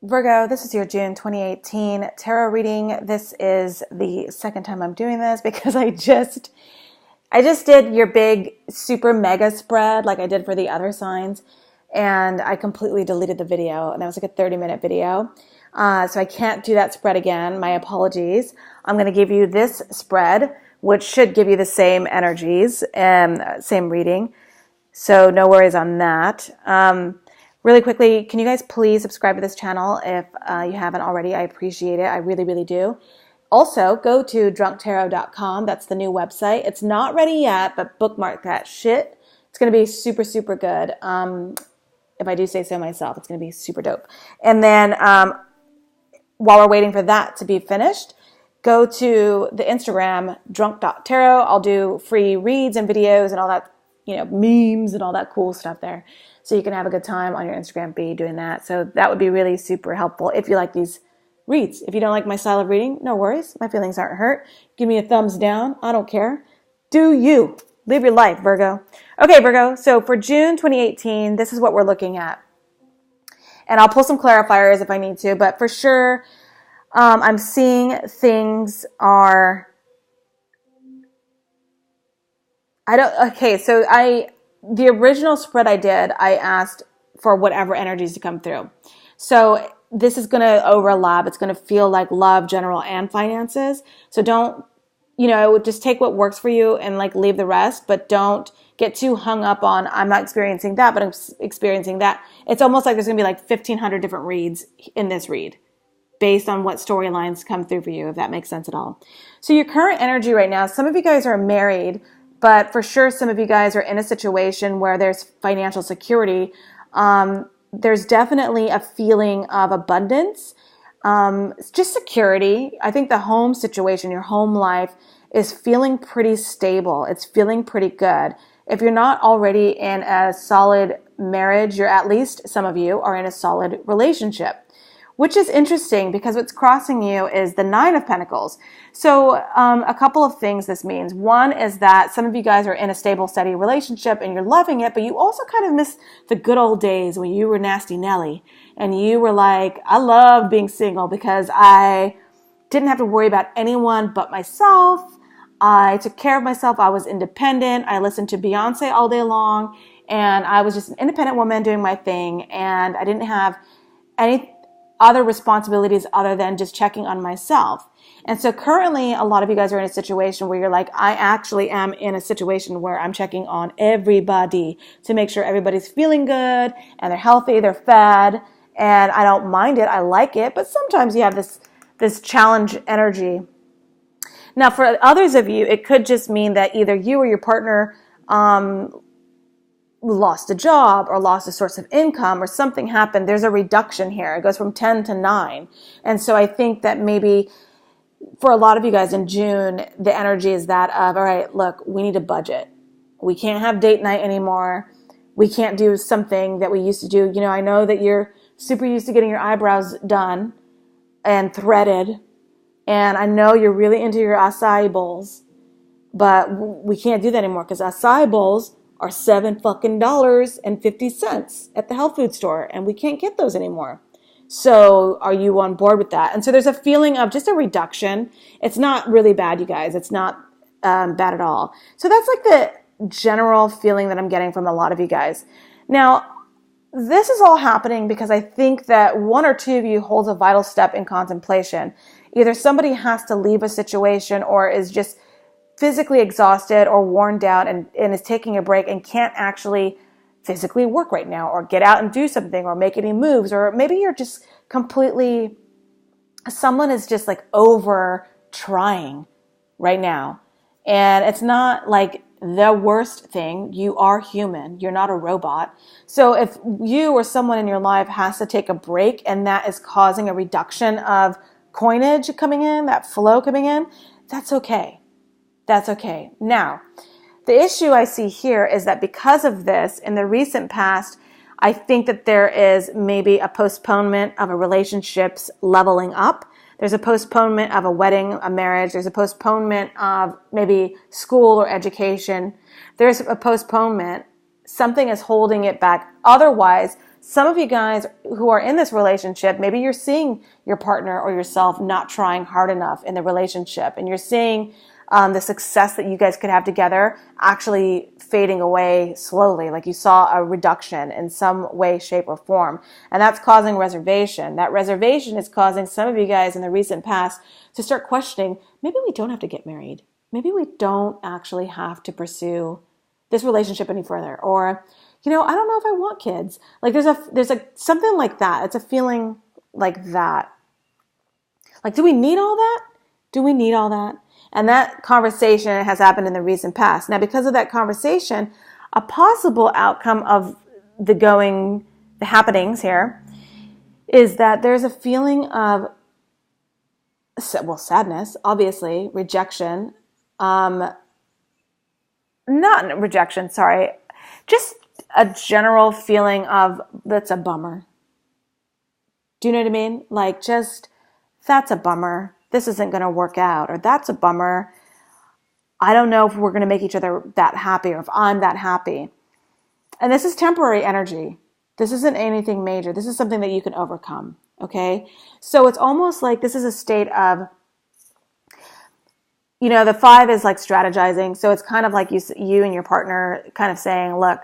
Virgo, this is your June 2018 tarot reading. This is the second time I'm doing this because I just did your big super mega spread like I did for the other signs, and I completely deleted the video, and that was like a 30-minute video. So I can't do that spread again. My apologies. I'm going to give you this spread, which should give you the same energies and same reading. So no worries on that. Really quickly, can you guys please subscribe to this channel if you haven't already? I appreciate it. I really, really do. Also, go to drunktarot.com. That's the new website. It's not ready yet, but bookmark that shit. It's going to be super, super good. If I do say so myself, it's going to be super dope. And then while we're waiting for that to be finished, go to the Instagram, drunk.tarot. I'll do free reads and videos and all that, memes and all that cool stuff there. So you can have a good time on your Instagram feed doing that. So that would be really super helpful if you like these reads. If you don't like my style of reading, no worries. My feelings aren't hurt. Give me a thumbs down. I don't care. Do you. Live your life, Virgo. Okay, Virgo. So for June 2018, this is what we're looking at. And I'll pull some clarifiers if I need to. But for sure, I'm seeing things are... The original spread I did, I asked for whatever energies to come through. So this is going to overlap. It's going to feel like love, general, and finances. So don't, just take what works for you and leave the rest, but don't get too hung up on, I'm not experiencing that, but I'm experiencing that. It's almost like there's going to be 1,500 different reads in this read based on what storylines come through for you, if that makes sense at all. So your current energy right now, some of you guys are married, but for sure, some of you guys are in a situation where there's financial security. There's definitely a feeling of abundance. It's just security. I think the home situation, your home life, is feeling pretty stable. It's feeling pretty good. If you're not already in a solid marriage, you're at least, some of you, are in a solid relationship. Which is interesting because what's crossing you is the Nine of Pentacles. So a couple of things this means. One is that some of you guys are in a stable, steady relationship and you're loving it, but you also kind of miss the good old days when you were Nasty Nelly and you were like, I loved being single because I didn't have to worry about anyone but myself. I took care of myself. I was independent. I listened to Beyonce all day long and I was just an independent woman doing my thing, and I didn't have any other responsibilities other than just checking on myself. And so currently, a lot of you guys are in a situation where you're like, I actually am in a situation where I'm checking on everybody to make sure everybody's feeling good and they're healthy, they're fed, and I don't mind it. I like it. But sometimes you have this challenge energy. Now, for others of you, it could just mean that either you or your partner lost a job or lost a source of income or something happened. There's a reduction here. It goes from 10 to 9. And so I think that maybe for a lot of you guys in June, the energy is that of, all right, look, we need a budget. We can't have date night anymore. We can't do something that we used to do. I know that you're super used to getting your eyebrows done and threaded. And I know you're really into your acai bowls, but we can't do that anymore because acai bowls are $7.50 at the health food store, and we can't get those anymore. So are you on board with that? And so there's a feeling of just a reduction. It's not really bad, you guys. It's not bad at all. So that's the general feeling that I'm getting from a lot of you guys. Now, this is all happening because I think that one or two of you holds a vital step in contemplation. Either somebody has to leave a situation or is just physically exhausted or worn down and is taking a break and can't actually physically work right now or get out and do something or make any moves, or maybe you're just someone is just over trying right now. And it's not the worst thing. You are human. You're not a robot. So if you or someone in your life has to take a break and that is causing a reduction of coinage coming in, that flow coming in, that's okay. That's okay. Now, the issue I see here is that because of this, in the recent past, I think that there is maybe a postponement of a relationship's leveling up. There's a postponement of a wedding, a marriage. There's a postponement of maybe school or education. There's a postponement. Something is holding it back. Otherwise, some of you guys who are in this relationship, maybe you're seeing your partner or yourself not trying hard enough in the relationship, and you're seeing the success that you guys could have together actually fading away slowly, like you saw a reduction in some way, shape, or form. And that's causing reservation. That reservation is causing some of you guys in the recent past to start questioning, maybe we don't have to get married. Maybe we don't actually have to pursue this relationship any further. Or, I don't know if I want kids. Like there's a something like that. It's a feeling like that. Like, do we need all that? Do we need all that? And that conversation has happened in the recent past. Now, because of that conversation, a possible outcome of the happenings here is that there's a feeling of, sadness, obviously, rejection, not rejection, sorry, just a general feeling of, that's a bummer. Do you know what I mean? Like, just, that's a bummer. This isn't going to work out, or that's a bummer. I don't know if we're going to make each other that happy, or if I'm that happy. And this is temporary energy. This isn't anything major. This is something that you can overcome. Okay. So it's almost like this is a state of, the 5 is like strategizing. So it's kind of like you and your partner kind of saying, look,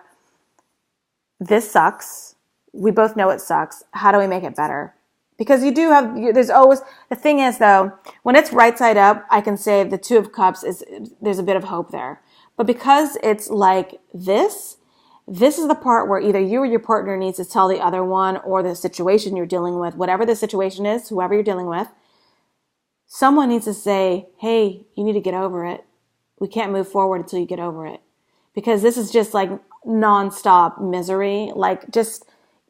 this sucks. We both know it sucks. How do we make it better? Because there's always, the thing is though, when it's right side up, I can say the 2 of Cups there's a bit of hope there. But because it's like this is the part where either you or your partner needs to tell the other one, or the situation you're dealing with, whatever the situation is, whoever you're dealing with, someone needs to say, hey, you need to get over it. We can't move forward until you get over it. Because this is just like nonstop misery. Like, just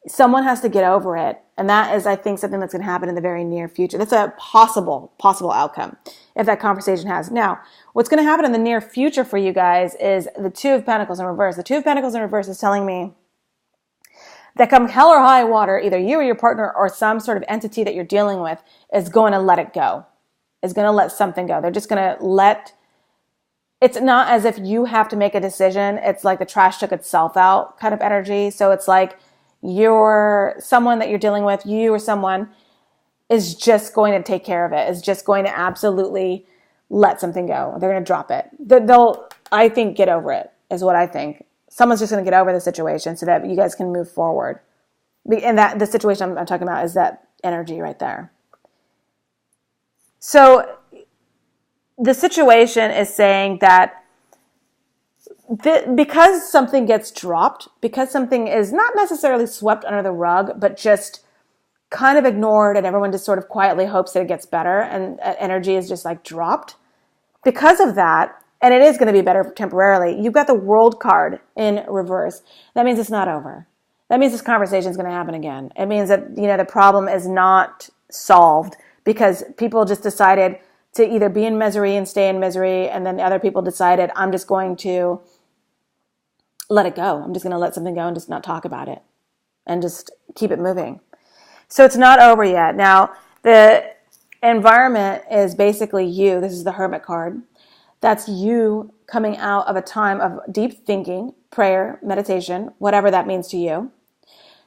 someone has to get over it. And that is, I think, something that's going to happen in the very near future. That's a possible outcome if that conversation has. Now, what's going to happen in the near future for you guys is the 2 of Pentacles in reverse. The 2 of Pentacles in reverse is telling me that come hell or high water, either you or your partner or some sort of entity that you're dealing with is going to let it go, is going to let something go. They're just going to let, it's not as if you have to make a decision. It's like the trash took itself out kind of energy. So it's like, someone that you're dealing with, you or someone is just going to take care of it, is just going to absolutely let something go. They're going to drop it. They'll, I think, get over it is what I think. Someone's just going to get over the situation so that you guys can move forward. And that the situation I'm talking about is that energy right there. So the situation is saying that because something gets dropped, because something is not necessarily swept under the rug, but just kind of ignored, and everyone just sort of quietly hopes that it gets better, and energy is just like dropped. Because of that, and it is going to be better temporarily, you've got the World card in reverse. That means it's not over. That means this conversation is going to happen again. It means that, the problem is not solved because people just decided to either be in misery and stay in misery, and then the other people decided, I'm just going to let it go. I'm just going to let something go and just not talk about it and just keep it moving. So it's not over yet. Now, the environment is basically you. This is the Hermit card. That's you coming out of a time of deep thinking, prayer, meditation, whatever that means to you.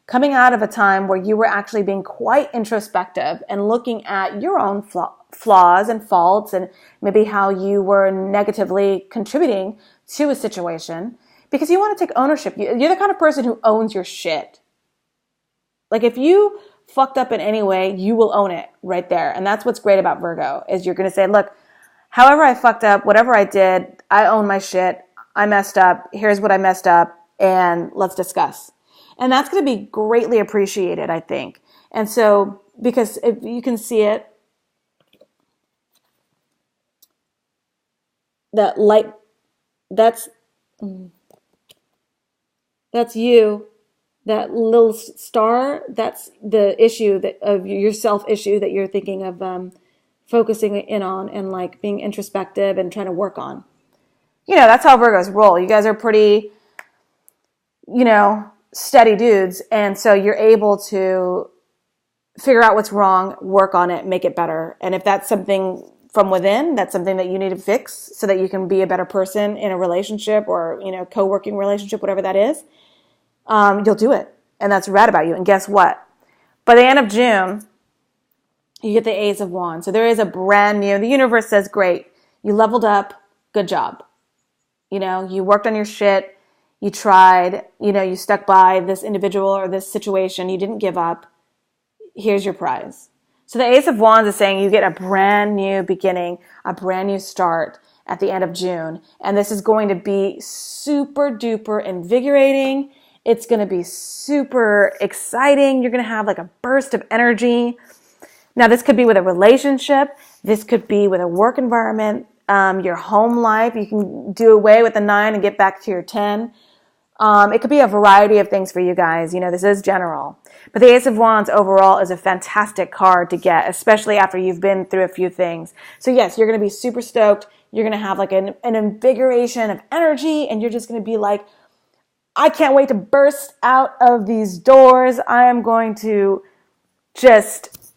Coming out of a time where you were actually being quite introspective and looking at your own flaws and faults, and maybe how you were negatively contributing to a situation, because you want to take ownership. You're the kind of person who owns your shit. Like, if you fucked up in any way, you will own it right there. And that's what's great about Virgo, is you're going to say, look, however I fucked up, whatever I did, I own my shit. I messed up. Here's what I messed up, and let's discuss. And that's going to be greatly appreciated, I think. And so, because if you can see it, that light, that's you, that little star, that's the issue of your self issue that you're thinking of focusing in on, and like being introspective and trying to work on. That's how Virgos roll. You guys are pretty, steady dudes. And so you're able to figure out what's wrong, work on it, make it better. And if that's something from within, that's something that you need to fix so that you can be a better person in a relationship or, co-working relationship, whatever that is, you'll do it. And that's read about you. And guess what? By the end of June, you get the Ace of Wands. So there is a brand new, the universe says, great, you leveled up, good job. You know, you worked on your shit, you tried, you know, you stuck by this individual or this situation, you didn't give up. Here's your prize. So the Ace of Wands is saying you get a brand new beginning, a brand new start at the end of June. And this is going to be super duper invigorating. It's going to be super exciting. You're going to have like a burst of energy. Now, this could be with a relationship. This could be with a work environment, your home life. You can do away with the 9 and get back to your 10. It could be a variety of things for you guys. You know, this is general. But the Ace of Wands overall is a fantastic card to get, especially after you've been through a few things. So yes, you're going to be super stoked. You're going to have like an invigoration of energy, and you're just going to be like, I can't wait to burst out of these doors. I am going to just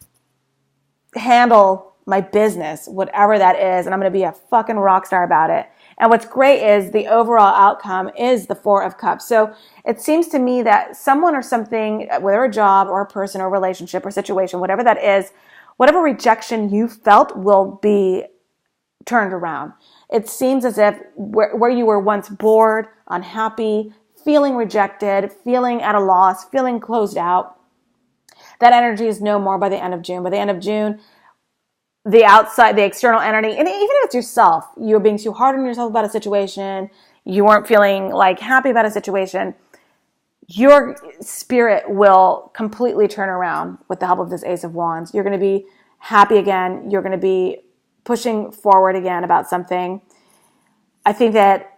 handle my business, whatever that is, and I'm going to be a fucking rock star about it. And what's great is the overall outcome is the 4 of Cups. So it seems to me that someone or something, whether a job or a person or relationship or situation, whatever that is, whatever rejection you felt will be turned around. It seems as if where you were once bored, unhappy, feeling rejected, feeling at a loss, feeling closed out, that energy is no more by the end of June. By the end of June, the outside, the external energy, and even if it's yourself, you're being too hard on yourself about a situation, you weren't feeling like happy about a situation, your spirit will completely turn around with the help of this Ace of Wands. You're going to be happy again. You're going to be pushing forward again about something. I think that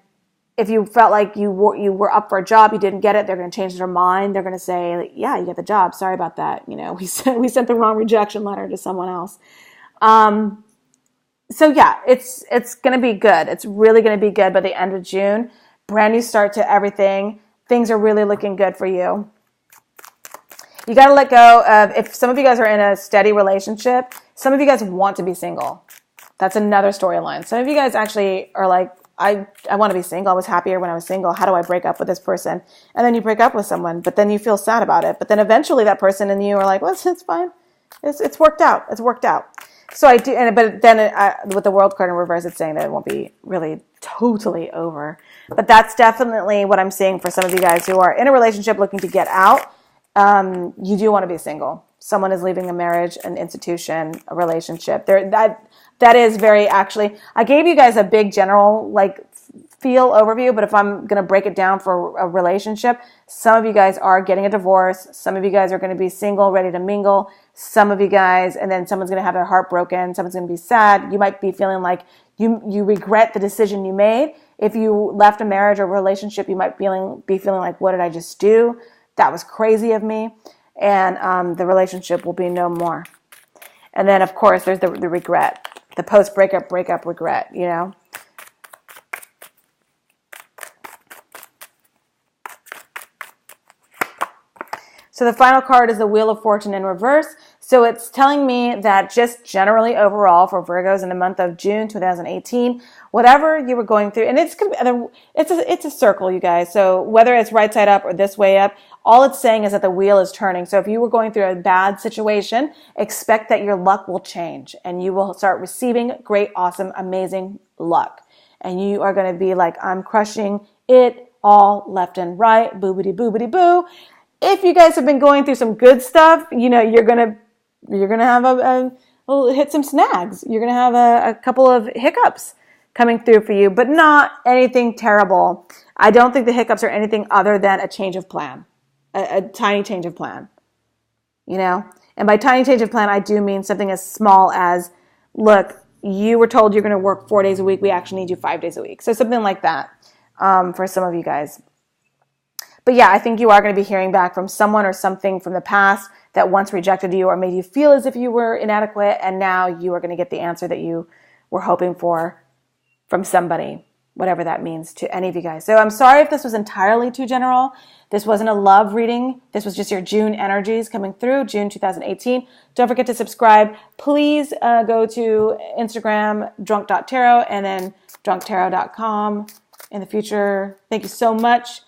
if you felt like you were up for a job, you didn't get it, they're going to change their mind. They're going to say, yeah, you get the job. Sorry about that. You know, we sent the wrong rejection letter to someone else. So yeah, it's going to be good. It's really going to be good by the end of June. Brand new start to everything. Things are really looking good for you. You got to let go of, if some of you guys are in a steady relationship, some of you guys want to be single. That's another storyline. Some of you guys actually are like, I want to be single. I was happier when I was single. How do I break up with this person? And then you break up with someone, but then you feel sad about it. But then eventually that person and you are like, well, it's fine. It's worked out. It's worked out. So I do, but then with the World card in reverse, it's saying that it won't be really totally over. But that's definitely what I'm seeing for some of you guys who are in a relationship looking to get out. You do want to be single. Someone is leaving a marriage, an institution, a relationship. That is very, actually, I gave you guys a big general like feel overview, but if I'm going to break it down for a relationship, some of you guys are getting a divorce. Some of you guys are going to be single, ready to mingle. Some of you guys, and then someone's going to have their heart broken. Someone's going to be sad. You might be feeling like you regret the decision you made. If you left a marriage or relationship, you might be feeling like, what did I just do? That was crazy of me. And the relationship will be no more. And then, of course, there's the regret. The post-breakup regret, you know. So the final card is the Wheel of Fortune in reverse. So it's telling me that just generally overall for Virgos in the month of June 2018, whatever you were going through, and it's a circle, you guys. So whether it's right side up or this way up, all it's saying is that the wheel is turning. So if you were going through a bad situation, expect that your luck will change and you will start receiving great, awesome, amazing luck. And you are going to be like, I'm crushing it all left and right, boobity boobity boo. If you guys have been going through some good stuff, you know, you're gonna have hit some snags. You're gonna have a couple of hiccups coming through for you, but not anything terrible. I don't think the hiccups are anything other than a change of plan, a tiny change of plan, you know? And by tiny change of plan, I do mean something as small as, look, you were told you're gonna work 4 days a week. We actually need you 5 days a week. So something like that for some of you guys. But yeah, I think you are going to be hearing back from someone or something from the past that once rejected you or made you feel as if you were inadequate, and now you are going to get the answer that you were hoping for from somebody, whatever that means to any of you guys. So I'm sorry if this was entirely too general. This wasn't a love reading. This was just your June energies coming through, June 2018. Don't forget to subscribe. Please go to Instagram, drunk.tarot, and then drunktarot.com in the future. Thank you so much